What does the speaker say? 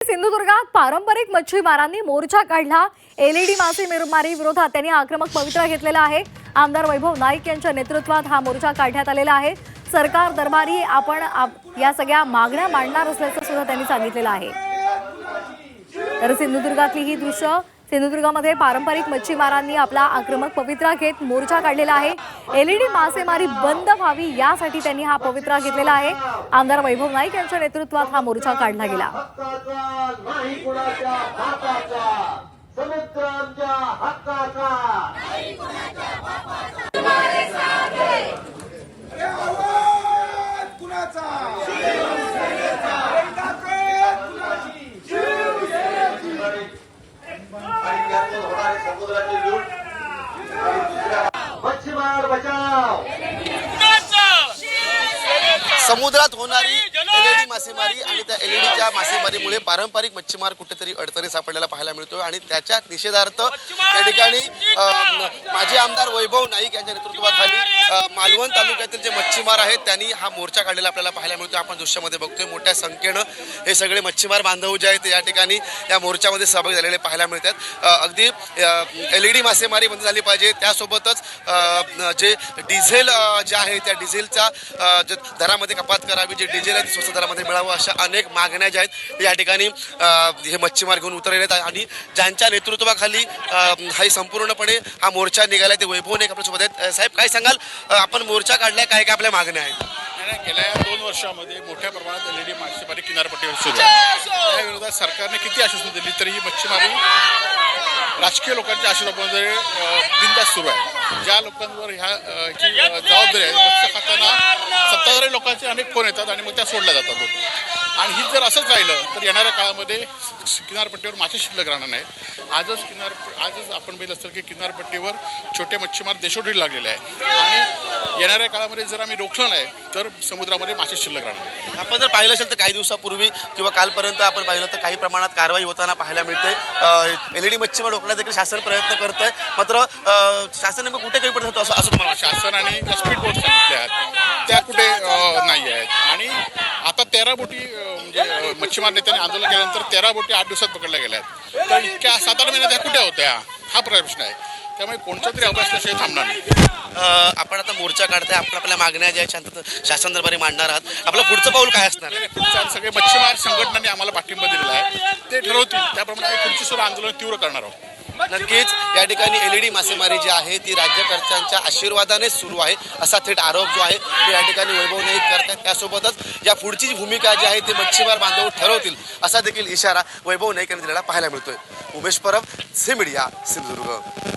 सिंधुदुर्गात पारंपरिक मच्छीमारांनी मोर्चा काढला। एलईडी मासेमारी विरोधात त्यांनी आक्रमक पवित्रा घेतलेला आहे। आमदार वैभव नाईक यांच्या नेतृत्वात हा मोर्चा काढण्यात आलेला आहे। सरकार दरबारी आपण या सगळ्या मागण्या मांडणार असल्याचं सुद्धा त्यांनी सांगितलेलं आहे। तर सिंधुदुर्गातली ही दृश्य, सिंधुदुर्गामध्ये पारंपरिक मच्छीमारांनी आपला आक्रमक पवित्रा घेत मोर्चा काढलेला आहे। एलईडी मासेमारी बंद व्हावी यासाठी त्यांनी हा पवित्रा घेतलेला आहे। आमदार वैभव नाईक यांच्या नेतृत्वात हा मोर्चा काढला गेला। समुद्रात होणारी एलईडी मासेमारी आणि त्या एलईडीच्या मासेमारीमुळे पारंपरिक मच्छीमार कुठेतरी अडचणी सापडलेला पाहायला मिळतोय आणि त्याच्या निषेधार्थ त्या ठिकाणी माजी आमदार वैभव नाईक यांच्या नेतृत्वाखाली मालवण तालुक्यातील जे मच्छीमार आहेत त्यांनी हा मोर्चा काढलेला आपल्याला पाहायला मिळतोय। आपण दृश्यामध्ये बघतोय मोठ्या संख्येनं हे सगळे मच्छीमार बांधव जे आहेत या ठिकाणी या मोर्चामध्ये सहभागी झालेले पाहायला मिळतात। अगदी एलईडी मासेमारी बंद झाली पाहिजे, त्यासोबतच जे डिझेल जे आहे त्या डिझेलचा दरामध्ये कपात करावी, जे डिझेल आहे स्वस्त दरामध्ये मिळावं, अशा अनेक मागण्या ज्या आहेत या ठिकाणी हे मच्छीमार घेऊन उतरलेले आहेत आणि ज्यांच्या नेतृत्वाखाली हा संपूर्णपणे हा मोर्चा निघाला ते वैभव नाईक आपल्यासोबत आहेत। साहेब, काय सांगाल, आपण मोर्चा काढलाय, काय काय आपल्या मागण्या आहेत? गेल्या 2 वर्षामध्ये मोठ्या प्रमाणात एलईडी मासेमारी किनारपट्टीवर सुरू आहे। या विरोधात सरकारने किती आश्वासन दिली तरी ही मच्छीमारी राजकीय लोकांच्या आशीर्वादामध्ये बिनधास्त सुरू आहे। ज्या लोकांवर ह्याची जबाबदारी आहे, मत्स्य खात्याला सत्ताधारी लोकांचे अनेक फोन येतात आणि मग त्या सोडल्या जातात आणि ही जर असंच राहिलं तर येणाऱ्या काळामध्ये किनारपट्टीवर मासे शिल्लक राहणार नाही। आजच आपण बघितलं असतं की किनारपट्टीवर छोटे मच्छीमार देशोधडी लागलेले आहे आणि येणाऱ्या काळामध्ये जर आम्ही रोखलं नाही तर समुद्रामध्ये मासे शिल्लक राहणार। आपण जर पाहिलं असेल तर काही दिवसापूर्वी किंवा कालपर्यंत आपण पाहिलं तर काही प्रमाणात कारवाई होताना पाहायला मिळते। एलईडी मच्छीमार रोखण्याचा देखील शासन प्रयत्न करत आहे, मात्र शासन नेमकं कुठे काही पडत असं तुम्हाला शासन आणि स्पीड बोट सांगितले आहेत त्या कुठे नाही आहेत आणि आता 13 बोटी म्हणजे मच्छीमार नेत्यांनी आंदोलन केल्यानंतर 13 बोटी 8 दिवसात पकडल्या गेल्या आहेत। तर इतक्या 7-8 महिन्यात त्या कुठे होत्या हा प्रश्न आहे। त्यामुळे कोणत्या तरी अवस्थेशिवाय थांबणार नाही। आपण आता मोर्चा काढताय, आपण आपल्या मागण्या ज्या शांत शासन दरबारी मांडणार आहात, आपलं पुढचं पाऊल काय असणार? सगळे मच्छीमार संघटनांनी आम्हाला पाठिंबा दिलेला आहे, ते ठरवतील त्याप्रमाणे पुढची सुद्धा आंदोलन तीव्र करणार आहोत। नक्कीच या ठिकाणी एलईडी मासेमारी जी आहे ती राज्यकर्त्यांच्या आशीर्वादाने सुरू आहे असा थेट आरोप जो आहे तो या ठिकाणी वैभव नाईक करतात। त्यासोबतच या पुढची जी भूमिका जी आहे ती मच्छीमार बांधव ठरवतील असा देखील इशारा वैभव नाईक यांनी दिलेला पाहायला मिळतोय। Umesh Parab, Zee media, Sindhudurg.